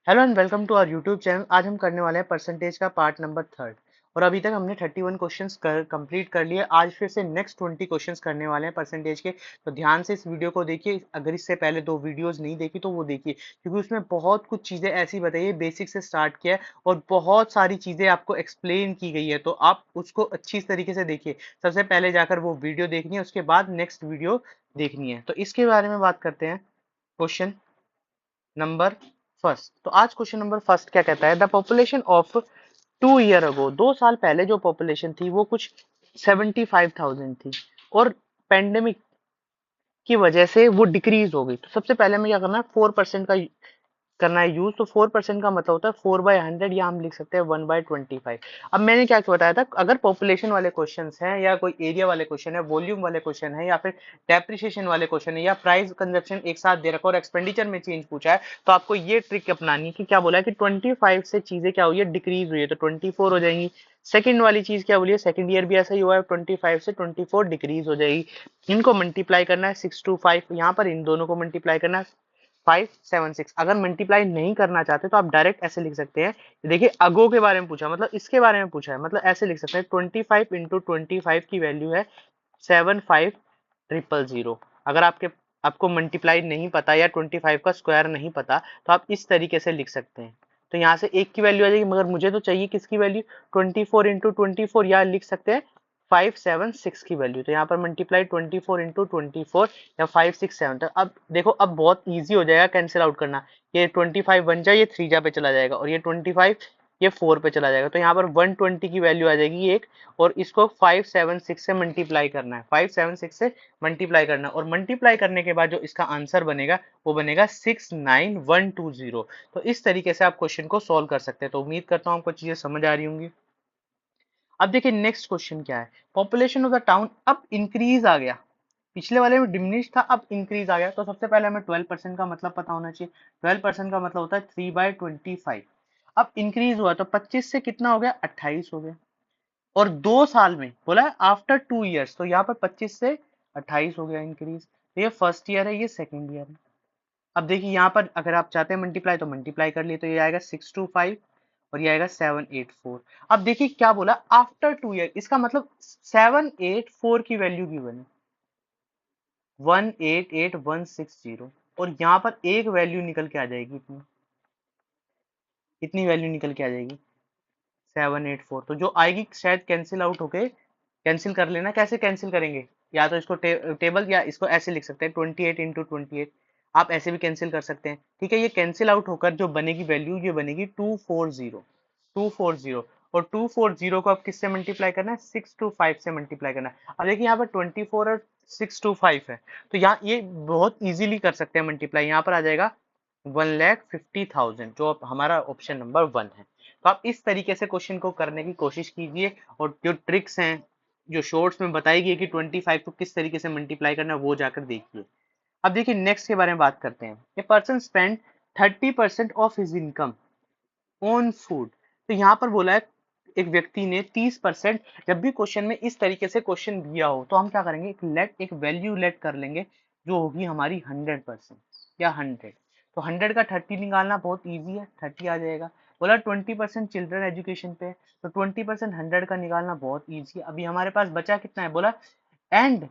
Hello and welcome to our YouTube channel. आज हम करने वाले हैं परसेंटेज का पार्ट नंबर 3 और अभी तक हमने 31 क्वेश्चंस कंप्लीट कर लिए। आज फिर से नेक्स्ट 20 क्वेश्चंस करने वाले हैं परसेंटेज के। तो ध्यान से इस वीडियो को देखिए। अगर इससे पहले 2 वीडियोस नहीं देखी तो वो देखिए, क्योंकि उसमें बहुत कुछ चीजें ऐसी बताई है, बेसिक से स्टार्ट किया है और बहुत सारी चीजें आपको एक्सप्लेन की गई है। तो आप उसको अच्छी तरीके से देखिए। सबसे पहले जाकर वो वीडियो देखनी है, उसके बाद नेक्स्ट वीडियो देखनी है। तो इसके बारे में बात करते हैं। Question number first. तो आज क्वेश्चन नंबर फर्स्ट क्या कहता है, the population of 2 year ago, 2 साल पहले जो पॉपुलेशन थी वो कुछ 75,000 थी और पेंडेमिक की वजह से वो डिक्रीज हो गई। तो सबसे पहले हमें क्या करना है, 4% का करना है यूज। तो 4% का मतलब होता है 4/100, या हम लिख सकते हैं 1/25। अब मैंने क्या बताया था, अगर पॉपुलेशन वाले क्वेश्चन हैं या कोई एरिया वाले क्वेश्चन है, वॉल्यूम वाले क्वेश्चन है, या फिर डेप्रिसिएशन वाले क्वेश्चन है, या प्राइस कंजप्शन एक साथ दे रखा और एक्सपेंडिचर में चेंज पूछा है, तो आपको ये ट्रिक अपनानी है कि क्या बोला है कि 25 से चीजें क्या हुई है, डिक्रीज हुई है, तो 24 हो जाएंगी। सेकंड वाली चीज क्या बोली है, सेकंड ईयर भी ऐसा ही हुआ है, 25 से 24 डिक्रीज हो जाएगी। इनको मल्टीप्लाई करना है 6 to 5, यहाँ पर इन दोनों को मल्टीप्लाई करना है 576। अगर मल्टीप्लाई नहीं करना चाहते तो आप डायरेक्ट ऐसे लिख सकते हैं। देखिए अगो के बारे में पूछा, मतलब इसके बारे में पूछा है, मतलब ऐसे लिख सकते हैं 25 इंटू 25 की वैल्यू है 75,000। अगर आपको मल्टीप्लाई नहीं पता या 25 का स्क्वायर नहीं पता तो आप इस तरीके से लिख सकते हैं। तो यहाँ से एक की वैल्यू आ जाएगी, मगर मुझे तो चाहिए किसकी वैल्यू, 24 इंटू 24, या लिख सकते हैं 576 की वैल्यू। तो यहाँ पर मल्टीप्लाई 24 इंटू 24 या 567। तो अब देखो, अब बहुत ईजी हो जाएगा कैंसिल आउट करना। ये 25 बन जाए, ये 3 जा पे चला जाएगा, और ये 25 ये 4 पे चला जाएगा। तो यहाँ पर 120 की वैल्यू आ जाएगी एक, और इसको 576 से मल्टीप्लाई करना है, 576 से मल्टीप्लाई करना है, और मल्टीप्लाई करने के बाद जो इसका आंसर बनेगा वो बनेगा 69120। तो इस तरीके से आप क्वेश्चन को सॉल्व कर सकते हैं। तो उम्मीद करता हूँ आपको चीजें समझ आ रही होंगी। अब देखिए नेक्स्ट क्वेश्चन क्या है, पॉपुलेशन ऑफ द टाउन अब इंक्रीज आ गया, पिछले वाले में डिमिनिश था, अब इंक्रीज आ गया। तो सबसे पहले हमें 12% का मतलब पता होना चाहिए। 12% का मतलब होता है 3/25। अब इंक्रीज हुआ तो 25 से कितना हो गया, 28 हो गया, और 2 साल में बोला है आफ्टर 2 ईयर्स, तो यहाँ पर 25 से 28 हो गया इंक्रीज। तो ये फर्स्ट ईयर है, ये सेकेंड ईयर है। अब देखिए यहाँ पर अगर आप चाहते हैं मल्टीप्लाई तो मल्टीप्लाई कर लिए, तो ये आएगा 625 और ये आएगा 784। अब देखिए क्या बोला, आफ्टर 2 ईयर, इसका मतलब 784 की वैल्यू की बनी 188160, और यहाँ पर एक वैल्यू निकल के आ जाएगी, इतनी इतनी वैल्यू निकल के आ जाएगी 784। तो जो आएगी शायद कैंसिल आउट होके, कैंसिल कर लेना। कैसे कैंसिल करेंगे, या तो इसको टेबल, या इसको ऐसे लिख सकते हैं 28 इंटू 28। आप ऐसे भी कैंसिल कर सकते हैं, ठीक है। ये कैंसिल आउट होकर जो बनेगी वैल्यू, ये बनेगी 240। और 240 को आप किससे मल्टीप्लाई करना है, 625 से मल्टीप्लाई करना है। अब देखिए यहाँ पर 24 और 625 है, तो यहाँ ये बहुत इजीली कर सकते हैं मल्टीप्लाई। यहाँ पर आ जाएगा 1,50,000, जो हमारा ऑप्शन नंबर 1 है। तो आप इस तरीके से क्वेश्चन को करने की कोशिश कीजिए, और जो ट्रिक्स हैं जो शॉर्ट्स में बताई गई कि 25 को किस तरीके से मल्टीप्लाई करना है वो जाकर देखिए। अब देखिए नेक्स्ट के बारे में बात करते हैं। A person spend 30% of his income on food. तो यहाँ पर बोला है एक व्यक्ति ने 30%। जब भी क्वेश्चन में इस तरीके से क्वेश्चन दिया हो तो हम क्या करेंगे, एक वैल्यू लेट कर लेंगे, जो होगी हमारी 100% या 100। तो 100 का 30 निकालना बहुत ईजी है, 30 आ जाएगा। बोला 20% चिल्ड्रन एजुकेशन पे, तो 20% 100 का निकालना बहुत ईजी है। अभी हमारे पास बचा कितना है, बोला and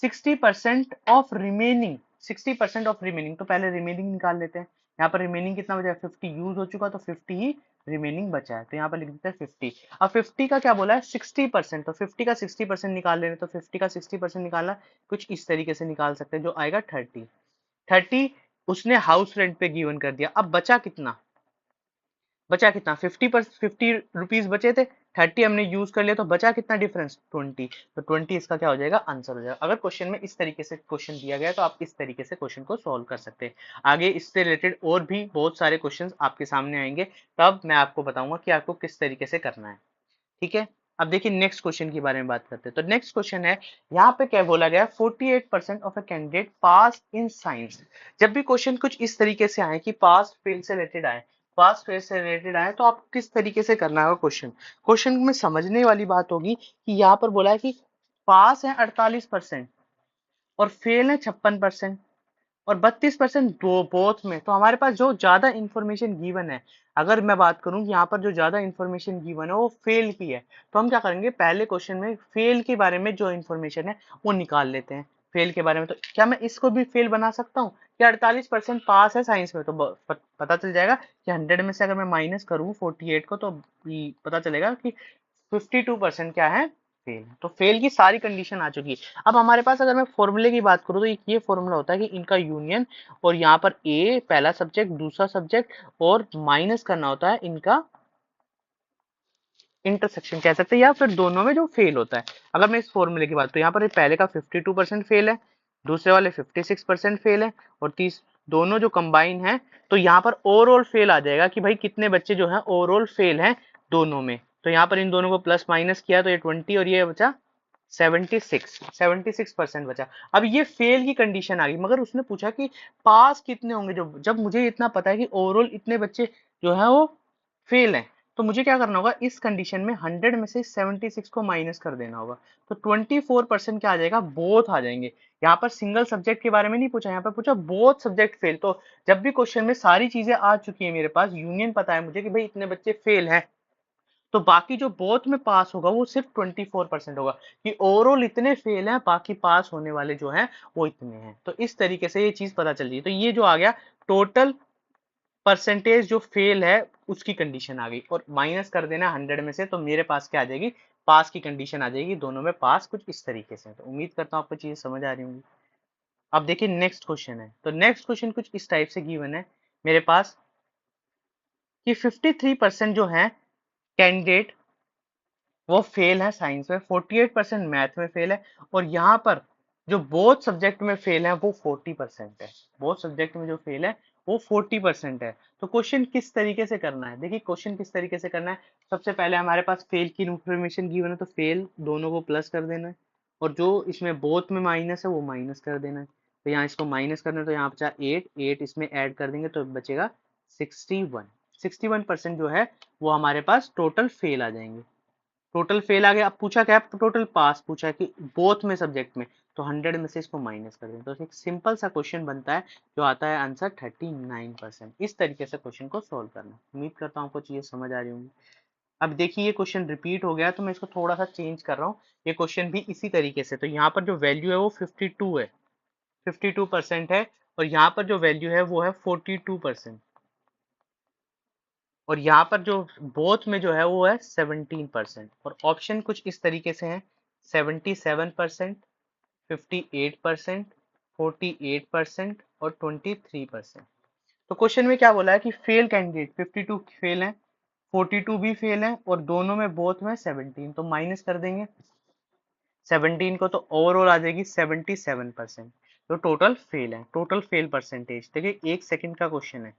60% of remaining, 60% of remaining. तो पहले रिमेनिंग निकाल लेते हैं। यहाँ पर रिमेनिंग कितना बचा है, 50 यूज हो चुका, तो 50 ही रिमेनिंग बचा है, तो यहाँ पर लिख देते हैं 50। अब 50 का क्या बोला है, 60%, तो 50 का 60% निकाल लेंगे। तो 50 का 60% निकालना कुछ इस तरीके से निकाल सकते हैं, जो आएगा 30। 30 उसने हाउस रेंट पे गिवन कर दिया। अब बचा कितना, बचा कितना, 50 रुपीज बचे थे, 30 हमने यूज कर लिया, तो बचा कितना डिफरेंस, 20। तो 20 इसका क्या हो जाएगा, आंसर हो जाएगा। अगर क्वेश्चन में इस तरीके से क्वेश्चन दिया गया तो आप इस तरीके से क्वेश्चन को सॉल्व कर सकते हैं। आगे इससे रिलेटेड और भी बहुत सारे क्वेश्चन आपके सामने आएंगे, तब मैं आपको बताऊंगा कि आपको किस तरीके से करना है, ठीक है। अब देखिए नेक्स्ट क्वेश्चन के बारे में बात करते हैं। तो नेक्स्ट क्वेश्चन है, यहाँ पे क्या बोला गया, 48% of a candidate pass in science. जब भी क्वेश्चन कुछ इस तरीके से आए कि पास फेल से रिलेटेड आए, पास फेल से रिलेटेड आए, तो आप किस तरीके से करना होगा क्वेश्चन। क्वेश्चन में समझने वाली बात होगी कि यहाँ पर बोला है कि पास है 48% और फेल है 56%। और 32% बोथ में। तो हमारे पास जो ज्यादा इंफॉर्मेशन गिवन है, अगर मैं बात करूं कि यहाँ पर जो ज्यादा इंफॉर्मेशन गिवन है वो फेल की है, तो हम क्या करेंगे, पहले क्वेश्चन में फेल के बारे में जो इंफॉर्मेशन है वो निकाल लेते हैं। फेल के बारे में तो क्या मैं इसको भी फेल बना सकता हूँ कि 48% पास है साइंस में, तो पता चल जाएगा कि 100 में से अगर मैं माइनस करूँ 48 को, तो पता चलेगा कि 52% क्या है, फेल। तो फेल की सारी कंडीशन आ चुकी है। अब हमारे पास अगर मैं फॉर्मूले की बात करूँ तो ये फॉर्मूला होता है कि इनका यूनियन, और यहाँ पर ए पहला सब्जेक्ट, दूसरा सब्जेक्ट, और माइनस करना होता है इनका इंटरसेक्शन कह सकते हैं, या फिर दोनों में जो फेल होता है। अगर मैं इस फॉर्मूले की बात करूँ, यहाँ पर पहले का 52% फेल है, दूसरे वाले 56% फेल है, और दोनों जो कंबाइन है, तो यहाँ पर ओवरऑल फेल आ जाएगा कि भाई कितने बच्चे जो है ओवरऑल फेल हैं दोनों में। तो यहाँ पर इन दोनों को प्लस माइनस किया तो ये 20 और ये बचा 76% बचा। अब ये फेल की कंडीशन आ गई, मगर उसने पूछा कि पास कितने होंगे। जब मुझे इतना पता है कि ओवरऑल इतने बच्चे जो है वो फेल हैं, तो मुझे क्या करना होगा, इस कंडीशन में 100 में से 76 को माइनस कर देना होगा। तो 24% क्या आ जाएगा, बोथ आ जाएंगे। यहाँ पर सिंगल सब्जेक्ट के बारे में नहीं पूछा, यहाँ पर पूछा बोथ सब्जेक्ट फेल। तो जब भी क्वेश्चन में सारी चीजें आ चुकी है, मेरे पास यूनियन पता है मुझे कि भाई इतने बच्चे फेल हैं, तो बाकी जो बोथ में पास होगा वो सिर्फ 24% होगा, कि ओवरऑल इतने फेल हैं, बाकी पास होने वाले जो हैं वो इतने हैं। तो इस तरीके से ये चीज पता चल रही है। तो ये जो आ गया टोटल परसेंटेज जो फेल है उसकी कंडीशन आ गई, और माइनस कर देना 100 में से, तो मेरे पास क्या आ जाएगी, पास की कंडीशन आ जाएगी। दोनों में पास कुछ इस तरीके से। तो उम्मीद करता हूँ आपको चीजें समझ आ रही होंगी। अब देखिए नेक्स्ट क्वेश्चन है, तो नेक्स्ट क्वेश्चन कुछ इस टाइप से गिवन है मेरे पास कि 53% जो है कैंडिडेट वो फेल है साइंस में, 48% मैथ में फेल है, और यहाँ पर जो बोथ सब्जेक्ट में फेल है वो 40% है। बोथ सब्जेक्ट में जो फेल है वो 40% है। तो क्वेश्चन किस तरीके से करना है, देखिए क्वेश्चन किस तरीके से करना है। सबसे पहले हमारे पास फेल की इंफॉर्मेशन गिवन है, तो फेल दोनों को प्लस कर देना है, और जो इसमें बोथ में माइनस है वो माइनस कर देना है। तो यहाँ इसको माइनस करना है, तो यहाँ बचा 8 इसमें ऐड कर देंगे तो बचेगा 61 जो है वो हमारे पास टोटल फेल आ जाएंगे। टोटल फेल आ गया। अब पूछा क्या है, टोटल पास पूछा है कि बोथ में सब्जेक्ट में, तो 100 में से इसको माइनस कर दें, तो एक सिंपल सा क्वेश्चन बनता है जो आता है आंसर 39%। इस तरीके से क्वेश्चन को सोल्व करना। उम्मीद करता हूँ आपको चीजें समझ आ रही होंगी। अब देखिए ये क्वेश्चन रिपीट हो गया, तो मैं इसको थोड़ा सा चेंज कर रहा हूँ। ये क्वेश्चन भी इसी तरीके से, तो यहाँ पर जो वैल्यू है वो 52 है, 52% है, और यहाँ पर जो वैल्यू है वो है 42%, और यहाँ पर जो बोथ में जो है वो है 17%। और ऑप्शन कुछ इस तरीके से है, 77%, 58%, 48% और 23%। तो क्वेश्चन में क्या बोला है कि फेल कैंडिडेट 52 फेल है, 42 भी फेल है, और दोनों में बोथ में 17, तो माइनस कर देंगे 17 को, तो ओवरऑल आ जाएगी 77%। तो टोटल फेल है, टोटल फेल परसेंटेज। देखिए 1 सेकंड का क्वेश्चन है,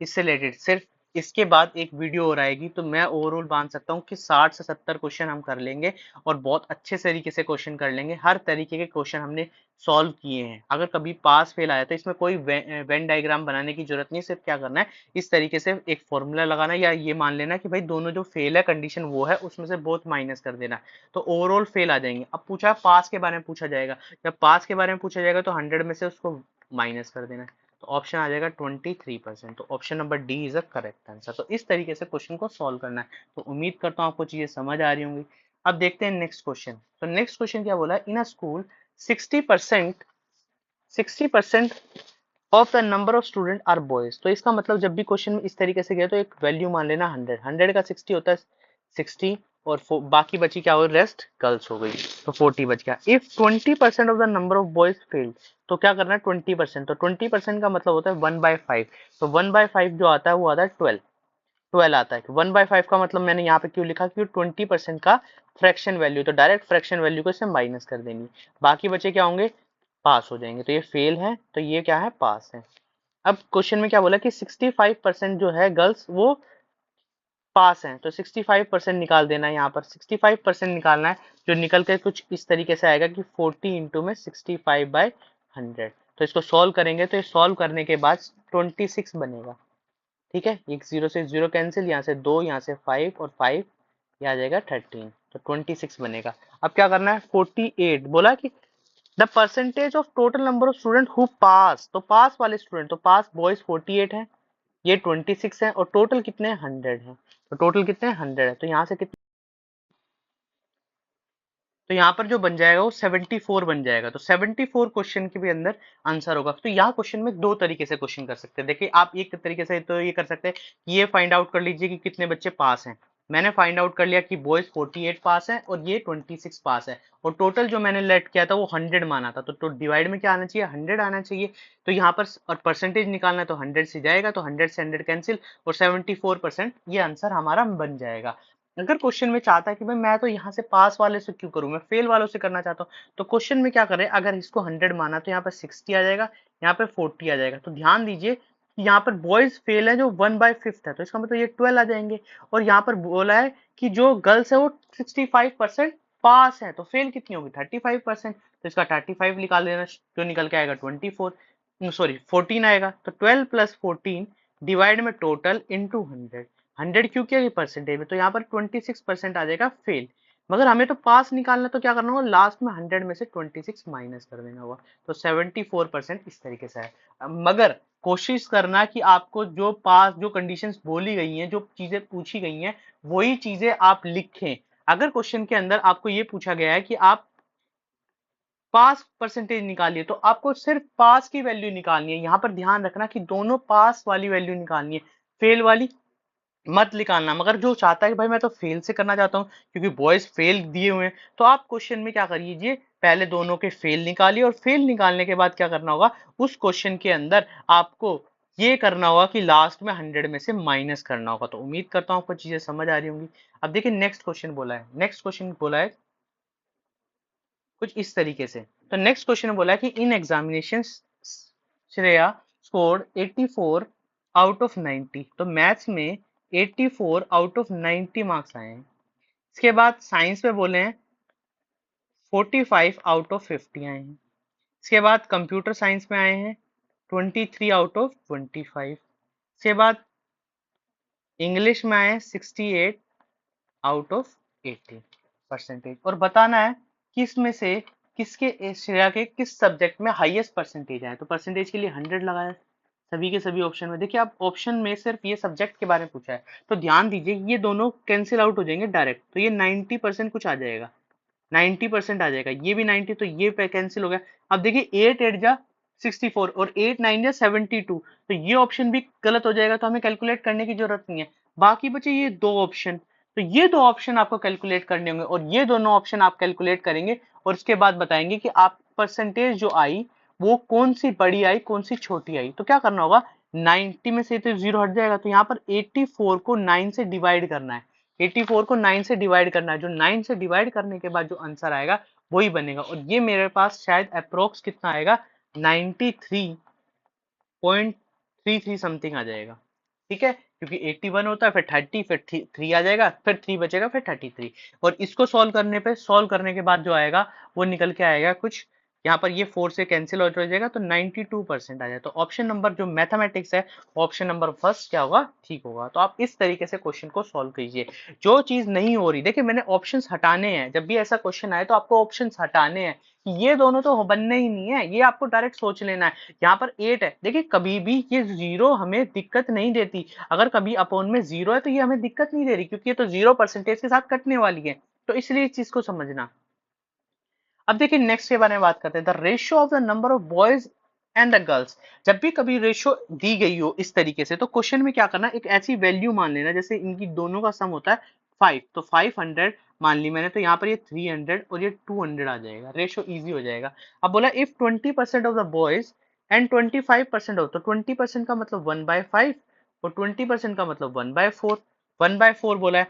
इससे रिलेटेड सिर्फ। इसके बाद एक वीडियो और आएगी, तो मैं ओवरऑल मान सकता हूँ कि 60 से 70 क्वेश्चन हम कर लेंगे, और बहुत अच्छे तरीके से क्वेश्चन कर लेंगे। हर तरीके के क्वेश्चन हमने सॉल्व किए हैं। अगर कभी पास फेल आया तो इसमें कोई वेन डायग्राम बनाने की जरूरत नहीं, सिर्फ क्या करना है, इस तरीके से एक फॉर्मूला लगाना, या ये मान लेना कि भाई दोनों जो फेल है कंडीशन वो है, उसमें से बहुत माइनस कर देना, तो ओवरऑल फेल आ जाएंगे। अब पूछा पास के बारे में पूछा जाएगा, जब पास के बारे में पूछा जाएगा तो 100 में से उसको माइनस कर देना है, तो ऑप्शन आ जाएगा 23%। तो option number D is a correct answer. तो इस तरीके से क्वेश्चन को सॉल्व करना है। तो उम्मीद करता हूँ आपको चीजें समझ आ रही होंगी। अब देखते हैं नेक्स्ट क्वेश्चन। तो नेक्स्ट क्वेश्चन क्या बोला है, in a school 60% 60% of the number of student are boys. तो इसका मतलब जब भी क्वेश्चन में इस तरीके से गया तो एक वैल्यू मान लेना 100, 100 का 60 होता है 60, और बाकी बची क्या हो, रेस्ट गर्ल्स हो गई, तो 40 बच गया। If 20% of the number of boys failed, तो क्या करना है 20%, तो 20% का मतलब होता है 1/5, तो 1/5 जो आता है वो आता है 12, 12 आता है। 1/5 का मतलब मैंने यहाँ पे क्यों लिखा, क्योंकि 20% का फ्रैक्शन वैल्यू, तो डायरेक्ट फ्रैक्शन वैल्यू को इससे माइनस कर देनी। बाकी बचे क्या होंगे, पास हो जाएंगे, तो ये फेल है, तो ये क्या है, पास है। अब क्वेश्चन में क्या बोला कि 65% जो है गर्ल्स वो पास हैं, तो 65% निकाल देना है। यहाँ पर 65% निकालना है, जो निकल के कुछ इस तरीके से आएगा कि 40 इंटू में 65/100। तो इसको सॉल्व करेंगे, तो ये सॉल्व करने के बाद 26 बनेगा। ठीक है, एक जीरो से जीरो कैंसिल, यहाँ से 2, यहाँ से 5 और 5, ये आ जाएगा 13, तो 26 बनेगा। अब क्या करना है, 48 बोला कि the percentage of total number of student who पास, तो पास वाले स्टूडेंट, तो पास बॉयज 48 है, ये 26 है, और टोटल कितने हैं 100 है, तो टोटल कितने हैं 100 है, तो यहाँ से कितने, तो यहाँ पर जो बन जाएगा वो 74 बन जाएगा। तो 74 क्वेश्चन के भी अंदर आंसर होगा। तो यहाँ क्वेश्चन में दो तरीके से क्वेश्चन कर सकते हैं। देखिए आप एक तरीके से तो ये कर सकते हैं कि ये फाइंड आउट कर लीजिए कि कितने बच्चे पास हैं। मैंने फाइंड आउट कर लिया कि बॉयज 48 पास है और ये 26 पास है, और टोटल जो मैंने लेट किया था वो 100 माना था, तो डिवाइड में क्या आना चाहिए 100 आना चाहिए। तो यहाँ पर और परसेंटेज निकालना है तो 100 से जाएगा, तो 100 से 100 कैंसिल, और 74% ये आंसर हमारा बन जाएगा। अगर क्वेश्चन में चाहता है कि भाई मैं तो यहाँ से पास वाले से क्यों करूं, मैं फेल वालों से करना चाहता हूँ, तो क्वेश्चन में क्या करें, अगर इसको 100 माना तो यहाँ पर 60 आ जाएगा, यहाँ पर 40 आ जाएगा। तो ध्यान दीजिए कि यहाँ पर बॉयज फेल है जो 1/5 है, तो इसका मतलब ये 12 आ जाएंगे। और यहाँ पर बोला है कि जो गर्ल्स है वो 65% पास है, तो फेल कितनी होगी 35%, तो इसका 35 निकाल देना, जो निकल के आएगा 14 आएगा। तो 12 + 14 डिवाइड में टोटल इंटू 100, 100 क्यों किया परसेंटेज में, तो यहाँ पर 26% आ जाएगा फेल। मगर हमें तो पास निकालना, तो क्या करना होगा लास्ट में 100 में से 26 माइनस कर देना होगा, तो 74% इस तरीके से है। मगर कोशिश करना कि आपको जो पास, जो कंडीशंस बोली गई हैं, जो चीजें पूछी गई हैं, वही चीजें आप लिखें। अगर क्वेश्चन के अंदर आपको ये पूछा गया है कि आप पास परसेंटेज निकालिए, तो आपको सिर्फ पास की वैल्यू निकालनी है। यहाँ पर ध्यान रखना कि दोनों पास वाली वैल्यू निकालनी है, फेल वाली मत निकालना। मगर जो चाहता है कि भाई मैं तो फेल से करना चाहता हूँ क्योंकि बॉयज फेल दिए हुए हैं, तो आप क्वेश्चन में क्या करिए, पहले दोनों के फेल निकालिए, और फेल निकालने के बाद क्या करना होगा, उस क्वेश्चन के अंदर आपको ये करना होगा कि लास्ट में 100 में से माइनस करना होगा। तो उम्मीद करता हूँ आपको चीजें समझ आ रही होंगी। अब देखिए नेक्स्ट क्वेश्चन बोला है, नेक्स्ट क्वेश्चन बोला है कुछ इस तरीके से। तो नेक्स्ट क्वेश्चन में बोला है कि in examination Shreya scored 84 out of 90, तो मैथ्स में 84 आउट ऑफ 90 मार्क्स आए हैं। इसके बाद साइंस में बोले हैं 45 आउट ऑफ 50 आए हैं। इसके बाद कंप्यूटर साइंस में आए हैं 23 आउट ऑफ 25। इसके बाद इंग्लिश में आए हैं 68 आउट ऑफ 80 परसेंटेज, और बताना है कि इसमें से किसके श्रेया के किस सब्जेक्ट में हाईएस्ट परसेंटेज आए। तो परसेंटेज के लिए 100 लगाया सभी के सभी ऑप्शन में। देखिए आप ऑप्शन में सिर्फ ये सब्जेक्ट के बारे में पूछा है, तो ध्यान दीजिए ये दोनों कैंसिल आउट हो जाएंगे डायरेक्ट, तो ये 90% कुछ आ जाएगा, 90% आ जाएगा, ये भी 90, तो ये कैंसिल हो गया। अब देखिए 8 8 जा 64 और 8 9 जा 72, तो ये ऑप्शन भी गलत हो जाएगा, तो हमें कैलकुलेट करने की जरूरत नहीं है। बाकी बचे ये दो ऑप्शन, तो ये दो ऑप्शन आपको कैलकुलेट करने होंगे, और ये दोनों ऑप्शन आप कैलकुलेट करेंगे, और उसके बाद बताएंगे कि आप परसेंटेज जो आई वो कौन सी बड़ी आई कौन सी छोटी आई। तो क्या करना होगा, 90 में से तो जीरो हट जाएगा, तो यहाँ पर 84 को 9 से डिवाइड करना है, 84 को 9 से डिवाइड करना है, जो 9 से डिवाइड करने के बाद जो आंसर आएगा वही बनेगा, और ये मेरे पास शायद अप्रोक्स कितना आएगा 93.33 समथिंग आ जाएगा। ठीक है, क्योंकि 81 होता है, फिर 30, फिर 3 आ जाएगा, फिर 3 बचेगा, फिर 33, और इसको सॉल्व करने के बाद जो आएगा वो निकल के आएगा कुछ, यहाँ पर ये 4 से कैंसिल हो जाएगा, तो 92% आ जाए। तो ऑप्शन नंबर जो मैथमेटिक्स है, ऑप्शन नंबर फर्स्ट क्या होगा, ठीक होगा। तो आप इस तरीके से क्वेश्चन को सॉल्व कीजिए। जो चीज नहीं हो रही, देखिए मैंने ऑप्शंस हटाने हैं, जब भी ऐसा क्वेश्चन आए तो आपको ऑप्शंस हटाने हैं, ये दोनों तो बनने ही नहीं है, ये आपको डायरेक्ट सोच लेना है। यहाँ पर 8 है, देखिए कभी भी ये जीरो हमें दिक्कत नहीं देती, अगर कभी अपॉन में जीरो है तो ये हमें दिक्कत नहीं दे रही, क्योंकि ये तो 0% के साथ कटने वाली है, तो इसलिए इस चीज को समझना। अब देखिए नेक्स्ट के बारे में बात करते हैं, the ratio of the number of boys and the girls. जब भी कभी रेशियो दी गई हो इस तरीके से, तो क्वेश्चन में क्या करना, एक ऐसी वैल्यू मान लेना, जैसे इनकी दोनों का सम होता है 5, तो 500 मान ली मैंने, तो यहाँ पर ये 300 और ये 200 आ जाएगा, रेशियो इजी हो जाएगा। अब बोला if 20% of the boys and 25% of, तो 20% का मतलब 1/5 और 20% का मतलब 1/4, 1/4 बोला है।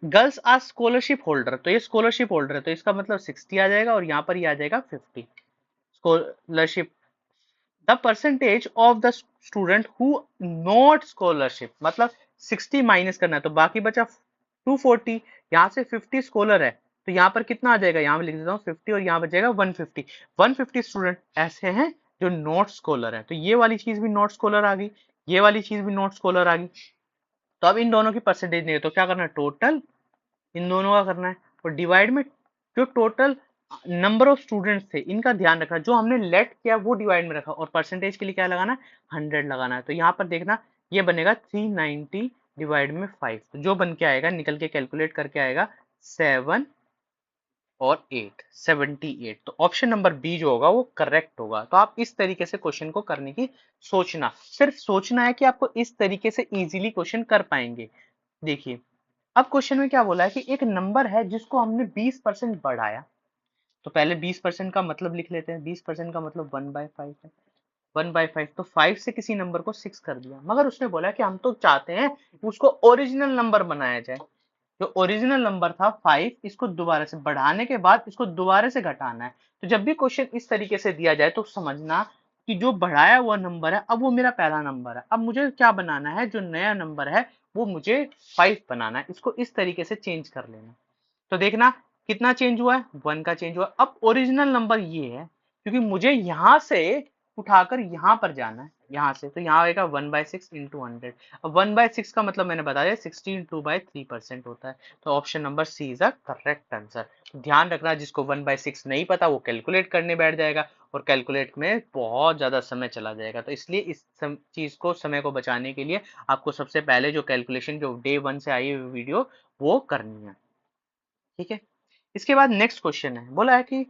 गर्ल्स आर स्कॉलरशिप होल्डर, तो ये स्कॉलरशिप होल्डर है, तो इसका मतलब 60 आ जाएगा, और यहाँ पर ये आ जाएगा 50 scholarship. The percentage of the student who not scholarship, मतलब 60 माइनस करना है, तो बाकी बचा 240, यहाँ से 50 स्कॉलर है, तो यहाँ पर कितना आ जाएगा, यहाँ पर लिख देता हूँ 50, और यहाँ बचेगा 150, 150 स्टूडेंट ऐसे हैं जो नॉट स्कॉलर है, तो ये वाली चीज भी नॉट स्कॉलर आ गई, ये वाली चीज भी नॉट स्कॉलर आ गई। तो अब इन दोनों की परसेंटेज नहीं है, तो क्या करना है, टोटल इन दोनों का करना है, और डिवाइड में जो टोटल नंबर ऑफ स्टूडेंट्स थे, इनका ध्यान रखना, जो हमने लेट किया वो डिवाइड में रखा, और परसेंटेज के लिए क्या लगाना, 100 लगाना है। तो यहाँ पर देखना ये बनेगा 390 डिवाइड में 5, तो जो बन के आएगा, निकल के कैलकुलेट करके आएगा 7 और 8, 78। तो ऑप्शन नंबर बी जो होगा वो करेक्ट होगा। तो आप इस तरीके से क्वेश्चन को करने की सोचना, सिर्फ सोचना है कि आपको इस तरीके से इजीली क्वेश्चन कर पाएंगे। देखिए अब क्वेश्चन में क्या बोला है कि एक नंबर है जिसको हमने 20% बढ़ाया। तो पहले 20% का मतलब लिख लेते हैं। 20% का मतलब 1/5 है। 1/5 तो 5 से किसी नंबर को 6 कर दिया, मगर उसने बोला कि हम तो चाहते हैं उसको ओरिजिनल नंबर बनाया जाए। जो ओरिजिनल नंबर था 5, इसको दोबारा से बढ़ाने के बाद इसको दोबारा से घटाना है। तो जब भी क्वेश्चन इस तरीके से दिया जाए तो समझना कि जो बढ़ाया हुआ नंबर है अब वो मेरा पहला नंबर है। अब मुझे क्या बनाना है, जो नया नंबर है वो मुझे 5 बनाना है। इसको इस तरीके से चेंज कर लेना। तो देखना कितना चेंज हुआ है, 1 का चेंज हुआ। अब ओरिजिनल नंबर ये है, क्योंकि मुझे यहां से उठाकर यहां पर जाना है, यहाँ से, तो यहाँ आएगा 1/6 इंटू 100। अब 1/6 का मतलब मैंने बता दिया 62/3% होता है। तो option number C is a correct answer. ध्यान रखना, जिसको 1/6 नहीं पता वो कैलकुलेट करने बैठ जाएगा, और कैलकुलेट में बहुत ज्यादा समय चला जाएगा। तो इसलिए इस चीज को, समय को बचाने के लिए आपको सबसे पहले जो कैलकुलेशन जो डे 1 से आई हुई वीडियो वो करनी है। ठीक है, इसके बाद नेक्स्ट क्वेश्चन है, बोला है कि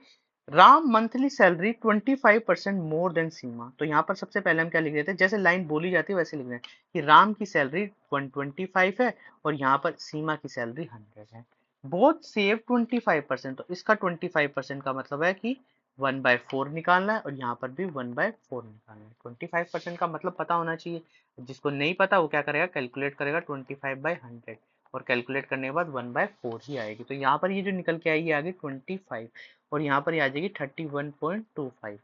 Ram monthly salary 25% more than Seema. तो यहाँ पर सबसे पहले हम क्या लिख देते हैं, जैसे लाइन बोली जाती है वैसे लिख रहे हैं कि राम की सैलरी 125 है और यहाँ पर सीमा की सैलरी 100 है। बोथ सेव 25%, तो इसका 25% का मतलब है कि 1/4 निकालना है, और यहाँ पर भी 1/4 निकालना है। 25% का मतलब पता होना चाहिए। जिसको नहीं पता वो क्या करेगा, कैलकुलेट करेगा 25/100, और कैलकुलेट करने के बाद 1/4 ही आएगी। तो यहाँ पर ये जो निकल के आएगी आगे 25, और यहाँ पर ये आ जाएगी 31.25।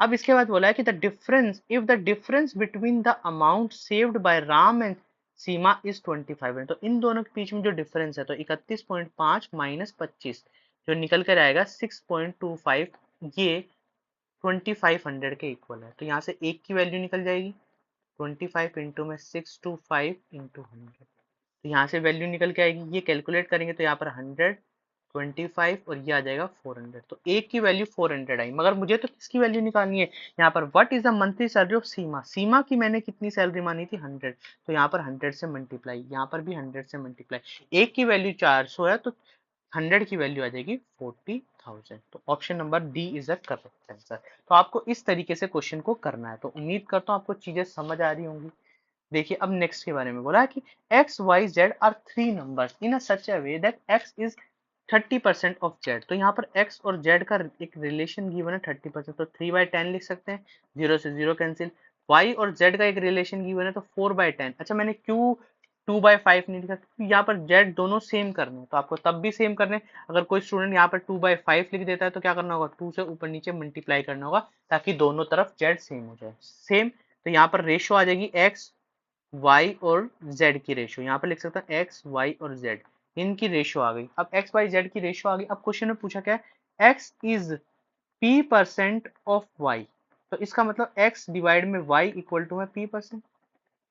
अब इसके बाद बोला है कि the difference, if the difference between the amount saved by Ram and Seema is 25, तो इन दोनों के बीच में जो डिफरेंस है, तो 31.5 माइनस 25 जो निकल कर आएगा 6.25, ये 2500 के इक्वल है। तो यहाँ से एक की वैल्यू निकल जाएगी, 25 इंटू में 625 इंटू 100, तो यहाँ से वैल्यू निकल के आएगी। ये कैलकुलेट करेंगे तो यहाँ पर 125 और ये आ जाएगा 400। तो एक की वैल्यू 400 आई, मगर मुझे तो किसकी वैल्यू निकालनी है, यहाँ पर what is the monthly salary of Seema. Seema की मैंने कितनी सैलरी मानी थी, 100, तो यहाँ पर 100 से मल्टीप्लाई, यहाँ पर भी 100 से मल्टीप्लाई। एक की वैल्यू 400 है तो 100 की वैल्यू आ जाएगी 40,000। तो option number D is the correct answer. तो आपको इस तरीके से क्वेश्चन को करना है। तो उम्मीद करता हूँ आपको चीजें समझ आ रही होंगी। देखिए अब नेक्स्ट के बारे में बोला है कि X Y Z are three numbers in a such a way that X is 30% of Z. तो यहाँ पर एक्स और जेड का एक रिलेशन गिवन है 30%, तो 3/10 लिख सकते हैं, 0 से 0 कैंसिल। वाई और जेड का एक रिलेशन गिवन है तो 4/10। अच्छा मैंने क्यों 2/5 नहीं लिखा, क्योंकि यहाँ पर जेड दोनों सेम करने हैं, तो आपको तब भी सेम करने। अगर कोई स्टूडेंट यहाँ पर 2/5 लिख देता है तो क्या करना होगा, 2 से ऊपर नीचे मल्टीप्लाई करना होगा, ताकि दोनों तरफ जेड सेम हो जाए, सेम। तो यहाँ पर रेशो आ जाएगी एक्स वाई और जेड की रेशो, यहाँ पर लिख सकता हूँ एक्स वाई और जेड, इनकी रेशो आ गई। अब एक्स वाई जेड की रेशो आ गई। अब क्वेश्चन में पूछा क्या है, x is p% of y, तो इसका मतलब x डिवाइड में y इक्वल टू है p%,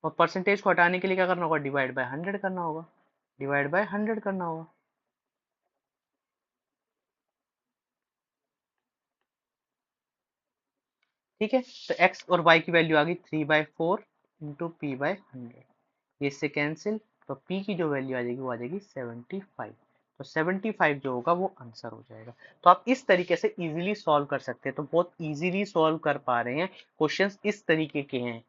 और परसेंटेज को हटाने के लिए क्या करना होगा, डिवाइड बाय 100 करना होगा, डिवाइड बाय 100 करना होगा। ठीक है, तो x और y की वैल्यू आ गई 3/4 इंटू p/100, ये इससे कैंसिल, तो p की जो वैल्यू आ जाएगी वो आ जाएगी 75। तो 75 जो होगा वो आंसर हो जाएगा। तो आप इस तरीके से इजीली सॉल्व कर सकते हैं। तो बहुत इजीली सॉल्व कर पा रहे हैं, क्वेश्चंस इस तरीके के हैं।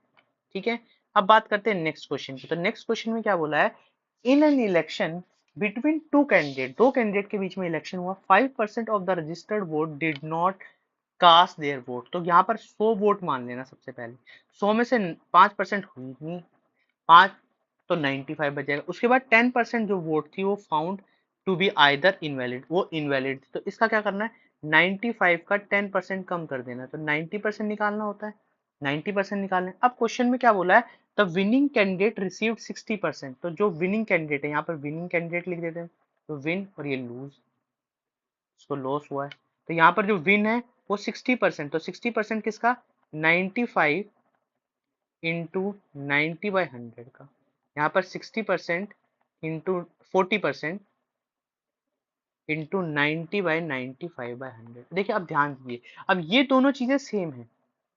ठीक है, अब बात करते हैं नेक्स्ट क्वेश्चन की। तो नेक्स्ट क्वेश्चन में क्या बोला है, in an election between two candidate, दो कैंडिडेट के बीच में इलेक्शन हुआ, 5% of the registered vote did not cast their vote. तो यहाँ पर 100 वोट मान लेना सबसे पहले, 100 में से 5% हुई नहीं, 5 तो 95 बच जाएगा। उसके बाद 10% जो वोट थी वो found to be either invalid, वो इनवैलिड थी। तो इसका क्या करना है, 95 का 10% कम कर देना है, तो 90% निकालना होता है, 90% निकालना है। अब क्वेश्चन में क्या बोला है, द विनिंग कैंडिडेट रिसीव्ड 60%। तो जो विनिंग कैंडिडेट है, यहाँ पर विनिंग कैंडिडेट लिख देते हैं, तो विन और ये लूज, इसको लॉस हुआ है। तो यहाँ पर जो विन है वो 60%, तो 60% किसका, 95 इंटू 90/100 का। यहाँ पर 60% इंटू 40%, इंटू 90/95/100। देखिए अब ध्यान दीजिए, अब ये दोनों चीजें सेम है,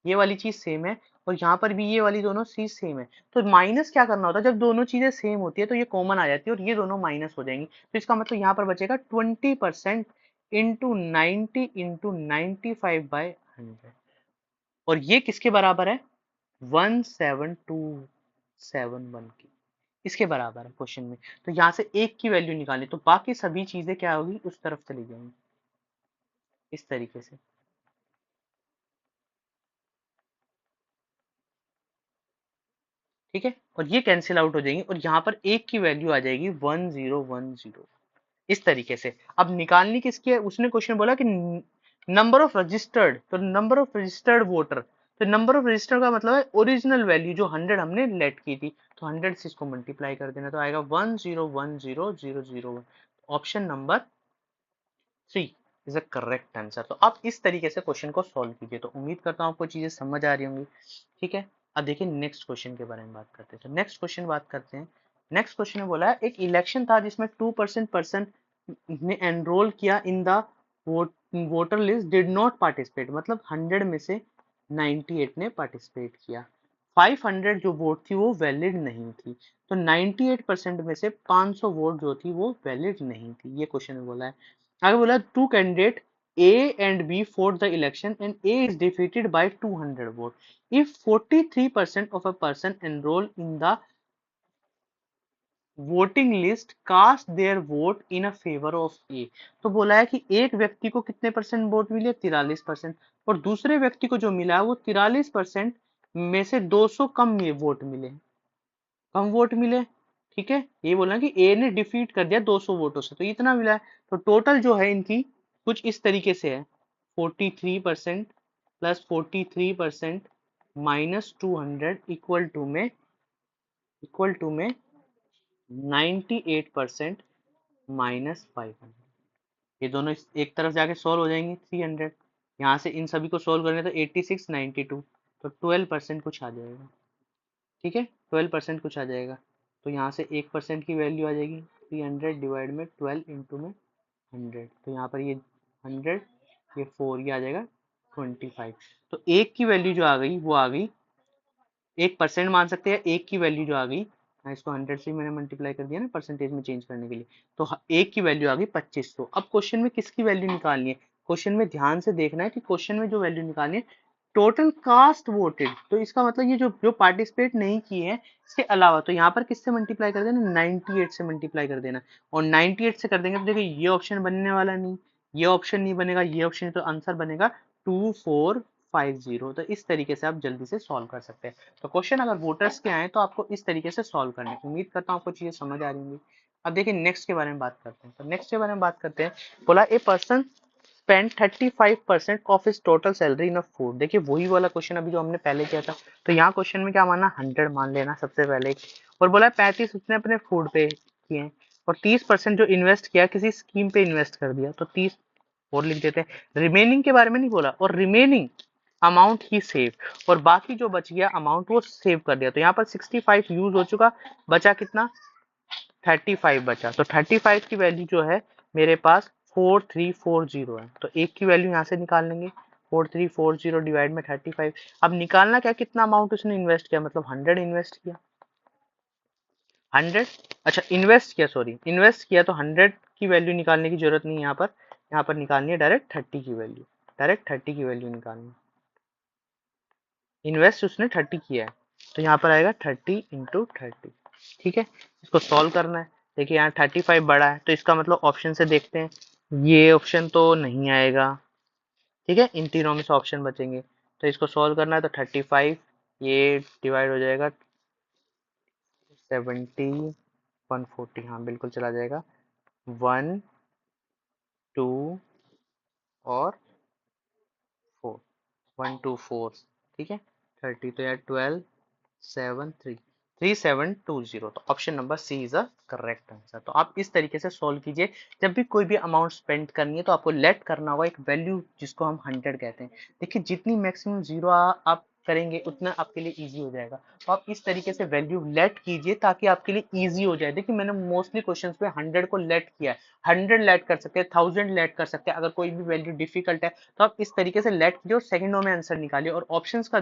ये वाली चीज सेम है और यहाँ पर भी ये वाली दोनों चीज सेम है। तो माइनस क्या करना होता है, जब दोनों चीजें सेम होती है तो ये कॉमन आ जाती है और ये दोनों माइनस हो जाएंगी। तो इसका मतलब यहाँ पर बचेगा 20% इंटू 90/95/100 और ये किसके बराबर है, 17271 की, इसके बराबर है क्वेश्चन में। तो यहाँ से एक की वैल्यू निकालें तो बाकी सभी चीजें क्या होगी, उस तरफ चली जाएंगी इस तरीके से। ठीक है, और ये कैंसिल आउट हो जाएंगी और यहाँ पर एक की वैल्यू आ जाएगी 1010 इस तरीके से। अब निकालनी किसकी है, उसने क्वेश्चन बोला कि नंबर ऑफ रजिस्टर्ड, तो नंबर ऑफ रजिस्टर्ड वोटर, तो नंबर ऑफ रजिस्टर्ड का मतलब है ओरिजिनल वैल्यू जो 100 हमने लेट की थी, तो 100 से इसको मल्टीप्लाई कर देना तो आएगा 1010001। Option number 3 is a correct answer. तो आप इस तरीके से क्वेश्चन को सॉल्व कीजिए। तो उम्मीद करता हूँ आपको चीजें समझ आ रही होंगी। ठीक है, अब देखिए नेक्स्ट क्वेश्चन के बारे में बात करते हैं। तो नेक्स्ट क्वेश्चन बात करते हैं। नेक्स्ट क्वेश्चन में बोला है एक इलेक्शन था जिसमें 2% पर्सन ने एनरोल किया in the voter list did not participate, मतलब 100 में से 98 ने पार्टिसिपेट किया। 500 जो वोट थी वो वैलिड नहीं थी। तो 98% में से 500 वोट जो थी वो वैलिड नहीं थी, ये क्वेश्चन में बोला है। आगे बोला two candidate A and B fought the election and A is defeated by 200 votes. If 43% of a person enrolled in the voting list cast their vote in a favour of A, तो बोला है कि एक व्यक्ति को कितने percent vote मिले, 43%, और दूसरे व्यक्ति को जो मिला है वो 43% में से 200 कम वोट मिले, कम वोट मिले। ठीक है, ये बोला कि ए ने डिफीट कर दिया 200 वोटों से, तो इतना मिला है। तो टोटल जो है इनकी कुछ इस तरीके से है, 43% प्लस 43% माइनस 200 इक्वल टू में 98% माइनस 500। ये दोनों एक तरफ जाके सॉल्व हो जाएंगे 300, यहाँ से इन सभी को सॉल्व करेंगे तो 86 92, तो 12% कुछ आ जाएगा। ठीक है, 12% कुछ आ जाएगा। तो यहाँ से 1% की वैल्यू आ जाएगी 300 डिवाइड में 12 इंटू में 100, तो यहाँ पर ये 100, ये 4, ये आ जाएगा 25। तो एक की वैल्यू जो आ गई वो आ गई, 1% मान सकते हैं, एक की वैल्यू जो आ गई, इसको 100 से मैंने मल्टीप्लाई कर दिया ना परसेंटेज में चेंज करने के लिए, तो एक की वैल्यू आ गई 2500। अब क्वेश्चन में किसकी वैल्यू निकालनी है, क्वेश्चन में ध्यान से देखना है कि क्वेश्चन में जो वैल्यू निकालनी है टोटल कास्ट वोटेड, तो इसका मतलब ये जो जो पार्टिसिपेट नहीं किए हैं इसके अलावा, तो यहाँ पर किससे मल्टीप्लाई कर देना, 98 से मल्टीप्लाई कर देना, और 98 से कर देंगे तो देखिए ये ऑप्शन बनने वाला नहीं, ये ऑप्शन नहीं बनेगा, ये ऑप्शन, तो आंसर बनेगा 2450। तो इस तरीके से आप जल्दी से सॉल्व कर सकते हैं। तो क्वेश्चन अगर वोटर्स के आए तो आपको इस तरीके से सॉल्व करने की उम्मीद करता हूँ आपको चीजें समझ आ रही होंगी। अब देखिए नेक्स्ट के बारे में बात करते हैं। तो नेक्स्ट के बारे में बात करते हैं, बोला a person spend 35% of his total salary in food. देखिए वही वाला क्वेश्चन अभी जो हमने पहले किया था। तो यहाँ क्वेश्चन में क्या मानना, 100 मान लेना सबसे पहले, और बोला 35 उसने अपने फूड पे किए और 30% जो इन्वेस्ट किया किसी स्कीम पे इन्वेस्ट कर दिया, तो 30 और लिख देते हैं। रिमेनिंग के बारे में नहीं बोला, और रिमेनिंग अमाउंट ही सेव, और बाकी जो बच गया अमाउंट वो सेव कर दिया। तो यहाँ पर 65 यूज हो चुका, बचा कितना, 35 बचा। तो 35 की वैल्यू जो है मेरे पास 4340 है, तो एक की वैल्यू यहाँ से निकाल लेंगे, 4340 डिवाइड में 35। अब निकालना क्या, कितना अमाउंट उसने इन्वेस्ट किया, मतलब 100 इन्वेस्ट किया, 100, अच्छा इन्वेस्ट किया, सॉरी इन्वेस्ट किया, तो 100 की वैल्यू निकालने की जरूरत नहीं, यहाँ पर निकालनी है डायरेक्ट 30 की वैल्यू, डायरेक्ट 30 की वैल्यू निकालनी। इन्वेस्ट उसने 30 किया है, तो यहाँ पर आएगा 30 इंटू 30। ठीक है, इसको सॉल्व करना है। देखिए यहाँ 35 बड़ा है, तो इसका मतलब ऑप्शन से देखते हैं, ये ऑप्शन तो नहीं आएगा। ठीक है, इन तीनों में से ऑप्शन बचेंगे, तो इसको सॉल्व करना है। तो 35 ये डिवाइड हो जाएगा 70 140, हाँ बिल्कुल चला जाएगा, 1 2 और 4, 1 2 4। ठीक है, 30, तो यार 12 7 3 3720, तो option number C is a correct answer. तो आप इस तरीके से सॉल्व कीजिए। जब भी कोई भी अमाउंट स्पेंड करनी है तो आपको लेट करना होगा एक वैल्यू जिसको हम 100 कहते हैं। देखिए जितनी मैक्सिमम जीरो आप करेंगे उतना आपके लिए इजी हो जाएगा। तो आप इस तरीके से वैल्यू लेट कीजिए ताकि आपके लिए इजी हो जाए। देखिए मैंने मोस्टली क्वेश्चंस पे 100 को लेट किया है, 100 लेट कर सकते हैं, 1000 लेट कर सकते हैं। अगर कोई भी वैल्यू डिफिकल्ट है तो आप इस तरीके से लेट कीजिए और सेकंडों में आंसर निकालिए और ऑप्शंस का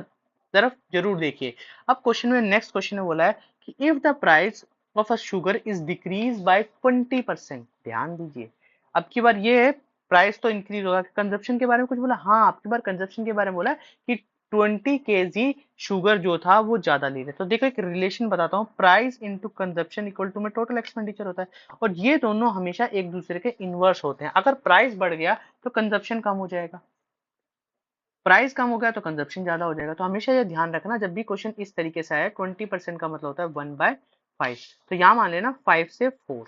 तरफ जरूर देखिए। अब क्वेश्चन में नेक्स्ट क्वेश्चन में बोला है कि if the price of a sugar is decrease by 20%, ध्यान दीजिए अब की बार ये है प्राइस तो इंक्रीज होगा। कंजप्शन के बारे में कुछ बोला, हाँ आपकी बार कंजप्शन के बारे में बोला कि 20 kg शुगर जो था वो ज्यादा ले रहे। तो देखो एक रिलेशन बताता हूँ, price into consumption equal to में टोटल एक्सपेंडिचर होता है और ये दोनों हमेशा एक दूसरे के इनवर्स होते हैं। अगर प्राइस बढ़ गया तो कंजप्शन कम हो जाएगा, प्राइस कम हो गया तो कंजप्शन ज्यादा हो जाएगा। तो हमेशा ये ध्यान रखना जब भी क्वेश्चन इस तरीके से आए 20% का मतलब होता है 1/5। तो यहाँ मान लेना 5 से 4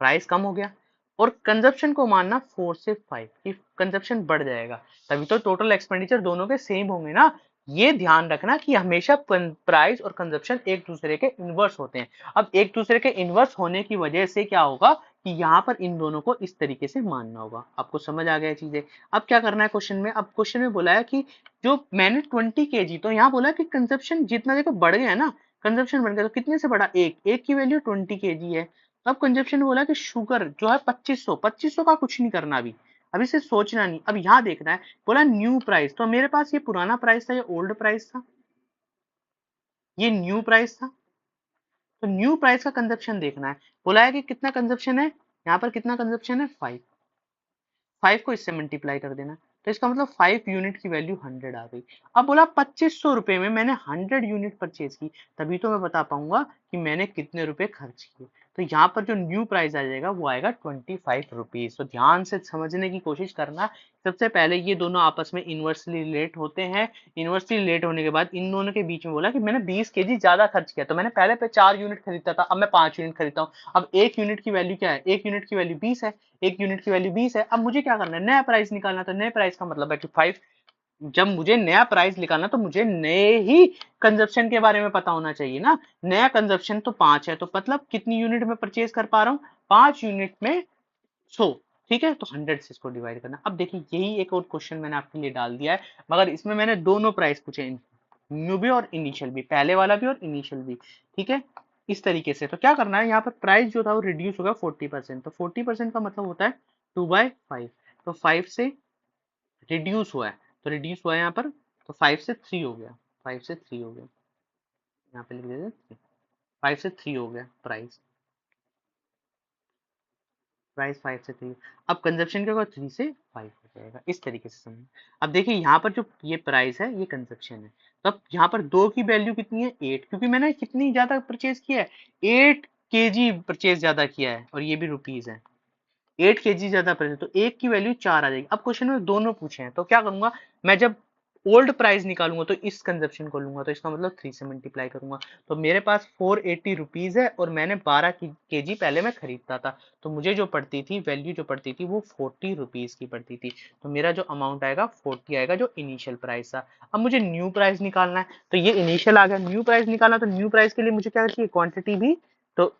प्राइस कम हो गया और कंजप्शन को मानना 4 से 5 कि कंजप्शन बढ़ जाएगा, तभी तो टोटल एक्सपेंडिचर दोनों के सेम होंगे ना। ये ध्यान रखना कि हमेशा प्राइस और कंजप्शन एक दूसरे के इनवर्स होते हैं। अब एक दूसरे के इनवर्स होने की वजह से क्या होगा कि यहाँ पर इन दोनों को इस तरीके से मानना होगा। आपको समझ आ गया चीजें। अब क्या करना है क्वेश्चन में, अब क्वेश्चन में बोला है कि जो मैंने 20 kg, तो यहाँ बोला कि कंजप्शन जितना देखो बढ़ गया है ना, कंजप्शन बढ़ गया तो कितने से बढ़ा, एक की वैल्यू 20 kg है। अब कंजप्शन बोला कि शुगर जो है 2500 का कुछ नहीं करना अभी, अभी से सोचना नहीं, अब यहाँ देखना है। बोला न्यू प्राइस, तो मेरे पास ये पुराना प्राइस था, ये ओल्ड प्राइस था, ये न्यू प्राइस था। तो न्यू प्राइस का कंजप्शन देखना है। बोला है कि कितना कंजप्शन है, यहाँ पर कितना कंजप्शन है 5, 5 को इससे मल्टीप्लाई कर देना। तो इसका मतलब 5 यूनिट की वैल्यू 100 आ गई। अब बोला 2500 रुपए में मैंने 100 यूनिट परचेज की, तभी तो मैं बता पाऊंगा कि मैंने कितने रुपए खर्च किए। तो यहाँ पर जो न्यू प्राइस आ जाएगा वो आएगा 25 रुपीज। तो ध्यान से समझने की कोशिश करना। सबसे पहले ये दोनों आपस में इनवर्सली रिलेट होते हैं। इनवर्सली रिलेट होने के बाद इन दोनों के बीच में बोला कि मैंने 20 kg ज्यादा खर्च किया, तो मैंने पहले पे 4 यूनिट खरीदता था, अब मैं 5 यूनिट खरीदता हूँ। अब एक यूनिट की वैल्यू क्या है, एक यूनिट की वैल्यू 20 है, एक यूनिट की वैल्यू 20 है। अब मुझे क्या करना है, नया प्राइस निकालना। तो नए प्राइस का मतलब है कि 5, जब मुझे नया प्राइस निकालना तो मुझे नए ही कंजप्शन के बारे में पता होना चाहिए ना। नया कंजप्शन तो 5 है, तो मतलब कितनी यूनिट में परचेज कर पा रहा हूँ, 5 यूनिट में 100। ठीक है, तो 100 से इसको डिवाइड करना। अब देखिए यही एक और क्वेश्चन मैंने आपके लिए डाल दिया है, मगर इसमें मैंने दोनों प्राइस पूछे, न्यू भी और इनिशियल भी, पहले वाला भी और इनिशियल भी। ठीक है, इस तरीके से। तो क्या करना है, यहाँ पर प्राइस जो था वो रिड्यूस होगा 40%। तो 40% का मतलब होता है 2/5। तो 5 से रिड्यूस हुआ है, तो रिड्यूस हुआ है यहाँ पर, तो 5 से 3 हो गया, 5 से 3 हो गया, यहाँ पे लिख देते 5 से 3 हो गया प्राइस, प्राइस 5 से 3। अब कंजप्शन क्या होगा, 3 से 5 हो जाएगा। इस तरीके से समझ। अब देखिए यहाँ पर जो ये प्राइस है ये कंजप्शन है, तो अब यहाँ पर दो की वैल्यू कितनी है 8, क्योंकि मैंने कितनी ज्यादा परचेज किया है, 8 kg परचेज ज्यादा किया है और ये भी रुपीज है। 8 kg ज्यादा परचेज, तो एक की वैल्यू 4 आ जाएगी। अब क्वेश्चन में दोनों पूछे हैं, तो क्या करूंगा मैं, जब ओल्ड प्राइस निकालूंगा तो इस कंजप्शन को लूंगा, तो इसका मतलब 3 से मल्टीप्लाई करूंगा। तो मेरे पास 480 रुपीज है और मैंने 12 kg पहले मैं खरीदता था, तो मुझे जो पड़ती थी वैल्यू जो पड़ती थी वो 40 रुपीज की पड़ती थी। तो मेरा जो अमाउंट आएगा 40 आएगा, जो इनिशियल प्राइस था। अब मुझे न्यू प्राइस निकालना है, तो ये इनिशियल आ गया। न्यू प्राइस निकालना, तो न्यू प्राइस के लिए मुझे क्या चाहिए, क्वांटिटी भी। तो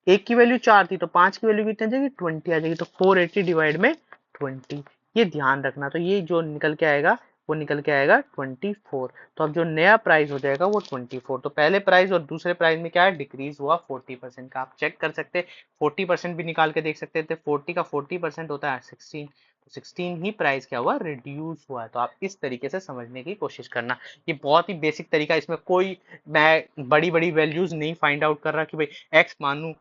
एक की वैल्यू 4 थी, तो 5 की वैल्यू कितनी आ जाएगी, 20 आ जाएगी। तो 480 डिवाइड में 20, ये ध्यान रखना। तो ये जो निकल के आएगा वो निकल के आएगा 24। तो अब जो नया प्राइस हो जाएगा वो 24। तो पहले प्राइस और दूसरे प्राइस में क्या है, डिक्रीज हुआ 40% का। आप चेक कर सकते हैं, 40% भी निकाल के देख सकते थे। 40 का 40% होता है 16, तो 16 ही प्राइस क्या हुआ, रिड्यूस हुआ है। तो आप इस तरीके से समझने की कोशिश करना। ये बहुत ही बेसिक तरीका, इसमें कोई मैं बड़ी बड़ी वैल्यूज नहीं फाइंड आउट कर रहा कि भाई एक्स मानू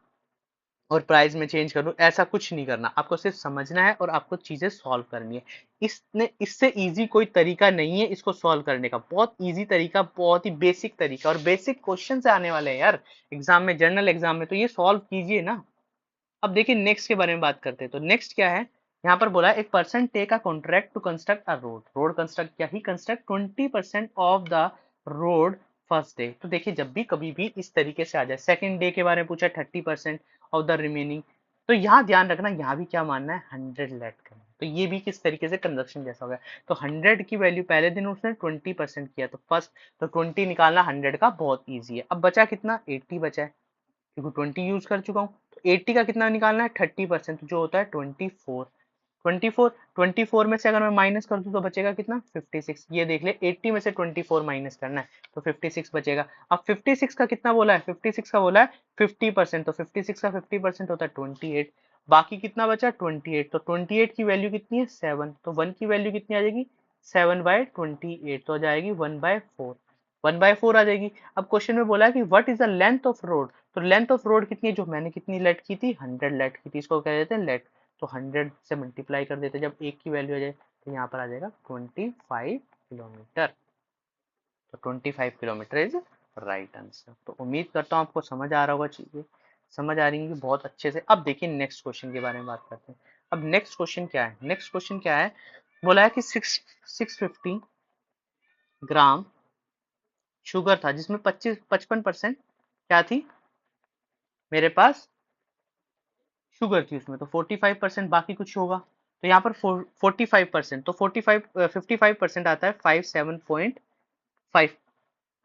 और प्राइस में चेंज करूं, ऐसा कुछ नहीं करना। आपको सिर्फ समझना है और आपको चीजें सॉल्व करनी है। इससे इजी कोई तरीका नहीं है इसको सॉल्व करने का, बहुत इजी तरीका, बहुत ही बेसिक तरीका, और बेसिक क्वेश्चन से आने वाले हैं यार एग्जाम में, जनरल एग्जाम में, तो ये सॉल्व कीजिए ना। अब देखिए नेक्स्ट के बारे में बात करते हैं। तो नेक्स्ट क्या है, यहाँ पर बोला है एक person take a contract to construct a road, road construct क्या he construct 20% of the road first day. तो देखिए जब भी कभी भी इस तरीके से आ जाए, सेकंड डे के बारे में पूछा 30% ऑफ द रिमेनिंग, तो यहाँ ध्यान रखना, यहाँ भी क्या मानना है 100 लेट करना। तो ये भी किस तरीके से कंजप्शन जैसा हो गया। तो 100 की वैल्यू पहले दिन उसने 20% किया, तो फर्स्ट, तो 20 निकालना 100 का बहुत ईजी है। अब बचा कितना, 80 बचा है, क्योंकि 20 यूज कर चुका हूँ। तो 80 का कितना निकालना है, 30%, जो होता है 24। 24 में से अगर मैं माइनस कर दूं तो बचेगा कितना 56। ये देख ले 80 में से 24 माइनस करना है तो 56 बचेगा। अब 56 का कितना बोला है, 56 का बोला है 50%, तो 56 का 50% होता है 28। बाकी कितना बचा 28, तो 28 की वैल्यू कितनी है 7, तो 1 की वैल्यू कितनी आ जाएगी 7/28, तो आ जाएगी 1/4, 1/4 आ जाएगी। अब क्वेश्चन में बोला है कि what is the length of road, तो लेंथ ऑफ रोड कितनी है, जो मैंने कितनी लेट की थी 100 लेट की थी, इसको कह देते हैं लेट, तो 100 से मल्टीप्लाई कर देते, जब एक की वैल्यू आ जाए तो यहाँ पर आ जाएगा 25 किलोमीटर, तो 25 किलोमीटर इज राइट आंसर। तो उम्मीद करता हूँ आपको समझ आ रहा होगा, चीजें समझ आ रही होंगी बहुत अच्छे से। अब देखिए नेक्स्ट क्वेश्चन के बारे में बात करते हैं। अब नेक्स्ट क्वेश्चन क्या है, नेक्स्ट क्वेश्चन क्या है, बोला है कि 650 ग्राम शुगर था जिसमें 55% क्या थी मेरे पास शुगर थी उसमें, तो 45% बाकी कुछ होगा, तो यहाँ पर 45%, तो 55% आता है 57.5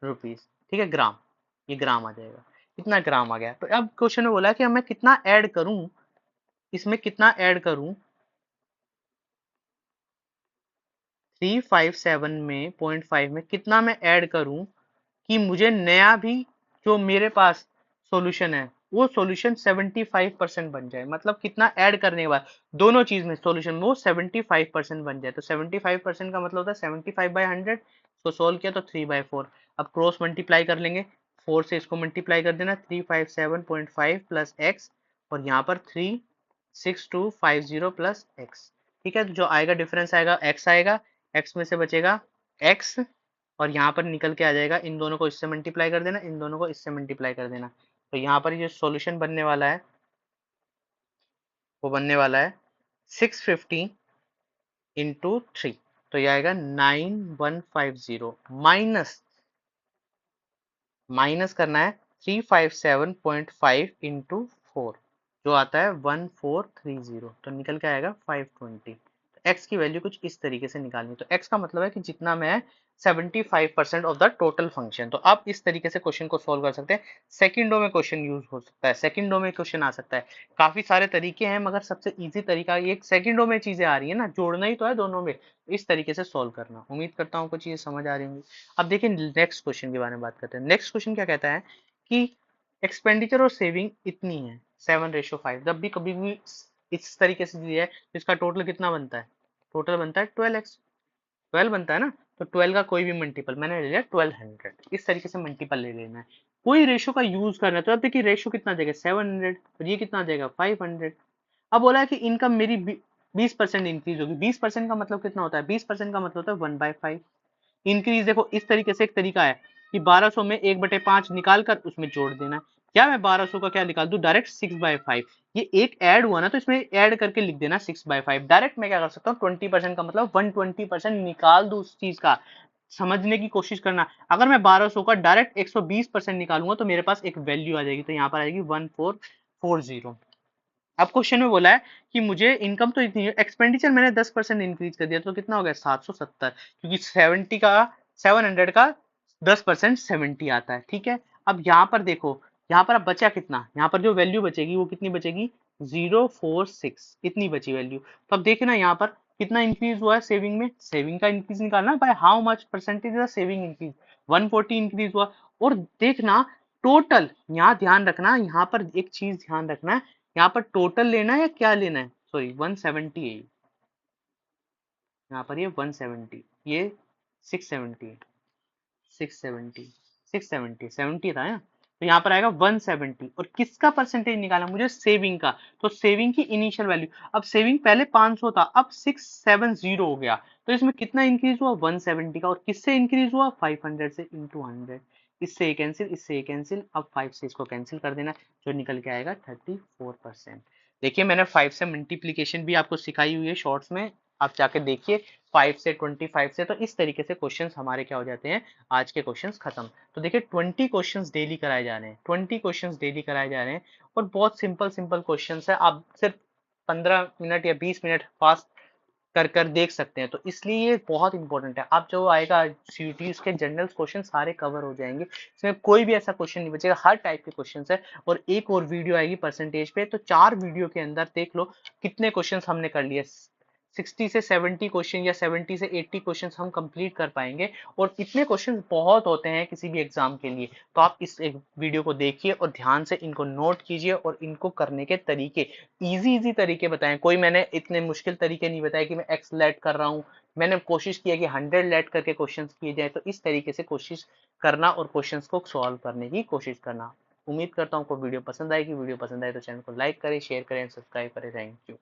रुपीज, ठीक है ग्राम, ये ग्राम आ जाएगा, कितना ग्राम आ गया। तो अब क्वेश्चन में बोला है कि मैं कितना ऐड करूं, इसमें कितना ऐड करूं 357 में 0.5 में कितना मैं ऐड करूं कि मुझे नया भी जो मेरे पास सॉल्यूशन है वो सॉल्यूशन 75% बन जाए, मतलब कितना ऐड करने के बाद दोनों चीज में सॉल्यूशन में वो 75% बन जाए, तो 75% का मतलब होता है 75/100, इसको सोल्व किया तो 3/4। अब क्रॉस मल्टीप्लाई कर लेंगे, 4 से इसको मल्टीप्लाई कर देना, 357.5 प्लस एक्स, और यहाँ पर 36250 प्लस एक्स, ठीक है, तो जो आएगा डिफरेंस आएगा एक्स आएगा, एक्स में से बचेगा एक्स, और यहाँ पर निकल के आ जाएगा, इन दोनों को इससे मल्टीप्लाई कर देना, इन दोनों को इससे मल्टीप्लाई कर देना, तो यहाँ पर जो सॉल्यूशन बनने वाला है वो बनने वाला है 650 इंटू 3, तो ये आएगा 9150, माइनस करना है 357.5 इंटू 4, जो आता है 1430, तो निकल के आएगा 520। तो x की वैल्यू कुछ इस तरीके से निकालनी, तो x का मतलब है कि जितना मैं 75% ऑफ द टोटल फंक्शन, तो आप इस तरीके से क्वेश्चन को सोल्व कर सकते हैं। सेकंडों में क्वेश्चन यूज हो सकता है, सेकंडों में क्वेश्चन आ सकता है, काफी सारे तरीके हैं मगर सबसे इजी तरीका ये सेकंडों में चीजें आ रही है ना, जोड़ना ही तो है दोनों में, इस तरीके से सोल्व करना। उम्मीद करता हूँ कुछ चीजें समझ आ रही होंगी। अब देखिए नेक्स्ट क्वेश्चन के बारे में बात करते हैं। नेक्स्ट क्वेश्चन क्या कहता है कि एक्सपेंडिचर और सेविंग इतनी है 7:5, जब भी कभी भी इस तरीके से दिया है तो इसका टोटल कितना बनता है, टोटल बनता है 12x, 12 बनता है ना, तो 12 का कोई भी मल्टीपल मैंने ले लिया 1200, इस तरीके से मल्टीपल ले लेना है, कोई रेशो का यूज करना है, तो अब देखिए रेशो कितना आ जाएगा 700 और ये कितना आ जाएगा 500। अब बोला है कि इनकम मेरी 20% इंक्रीज होगी, 20% का मतलब कितना होता है, 20% का मतलब होता है 1/5 इंक्रीज। देखो इस तरीके से एक तरीका है कि 1200 में 1/5 निकाल कर उसमें जोड़ देना है, क्या मैं 1200 का क्या निकाल दूं डायरेक्ट 6/5, ये एक ऐड हुआ ना तो इसमें ऐड करके लिख देना 6/5, डायरेक्ट मैं क्या कर सकता हूँ 20% का मतलब 120% निकाल दूं उस चीज का, समझने की कोशिश करना। अगर मैं 1200 का डायरेक्ट 120% निकालूंगा तो मेरे पास एक वैल्यू आ जाएगी, तो यहाँ पर आएगी 1440। अब क्वेश्चन में बोला है कि मुझे इनकम तो इतनी है, एक्सपेंडिचर मैंने 10% इंक्रीज कर दिया, तो कितना हो गया 770, क्योंकि 700 का 10% 70 आता है, ठीक है। अब यहाँ पर देखो, यहाँ पर अब बचा कितना, यहाँ पर जो वैल्यू बचेगी वो कितनी बचेगी 046, इतनी बची वैल्यू। तो अब देखना यहाँ पर कितना इंक्रीज हुआ है सेविंग में, सेविंग का इंक्रीज निकालना by how much percentage saving increase, 140 increase हुआ। और देखना टोटल, यहाँ ध्यान रखना, यहाँ पर एक चीज ध्यान रखना, यहाँ पर टोटल लेना है या क्या लेना है, सॉरी 170 है, यहाँ पर ये 170, ये 670, 670, 670, 70 था ना, तो यहाँ पर आएगा 170, और किसका परसेंटेज निकाला मुझे सेविंग का, तो सेविंग की इनिशियल वैल्यू, अब सेविंग पहले 500 था अब 670 हो गया, तो इसमें कितना इंक्रीज हुआ 170 का, और किससे इंक्रीज हुआ 500 से इंटू 100, इससे ये कैंसिल, इससे ये कैंसिल, अब 5 से इसको कैंसिल कर देना, जो निकल के आएगा 34%। देखिए मैंने 5 से मल्टीप्लीकेशन भी आपको सिखाई हुई है शॉर्ट्स में, आप जाके देखिए 5 से 25 से, तो इस तरीके से क्वेश्चंस हमारे क्या हो जाते हैं, आज के क्वेश्चंस खत्म। तो देखिए 20 क्वेश्चंस डेली कराए जा रहे हैं, 20 क्वेश्चंस डेली कराए जा रहे हैं, और बहुत सिंपल सिंपल क्वेश्चंस है, आप सिर्फ 15 मिनट या 20 मिनट फास्ट कर कर देख सकते हैं, तो इसलिए ये बहुत इंपॉर्टेंट है। आप जो आएगा सीयूटीज के जनरल क्वेश्चन सारे कवर हो जाएंगे, इसमें कोई भी ऐसा क्वेश्चन नहीं बचेगा, हर टाइप के क्वेश्चन है। और एक और वीडियो आएगी परसेंटेज पे, तो 4 वीडियो के अंदर देख लो कितने क्वेश्चन हमने कर लिए, 60 से 70 क्वेश्चन या 70 से 80 क्वेश्चन हम कंप्लीट कर पाएंगे। और इतने क्वेश्चन बहुत होते हैं किसी भी एग्जाम के लिए। तो आप इस एक वीडियो को देखिए और ध्यान से इनको नोट कीजिए और इनको करने के तरीके, इजी इजी तरीके बताएं। कोई मैंने इतने मुश्किल तरीके नहीं बताए कि मैं एक्स लेट कर रहा हूँ। मैंने कोशिश किया कि 100 लेट करके क्वेश्चन किए जाए। तो इस तरीके से कोशिश करना और क्वेश्चन को सॉल्व करने की कोशिश करना। उम्मीद करता हूँ आपको वीडियो पसंद आएगी। वीडियो पसंद आए तो चैनल को लाइक करें, शेयर करें, सब्सक्राइब करें। Thank you.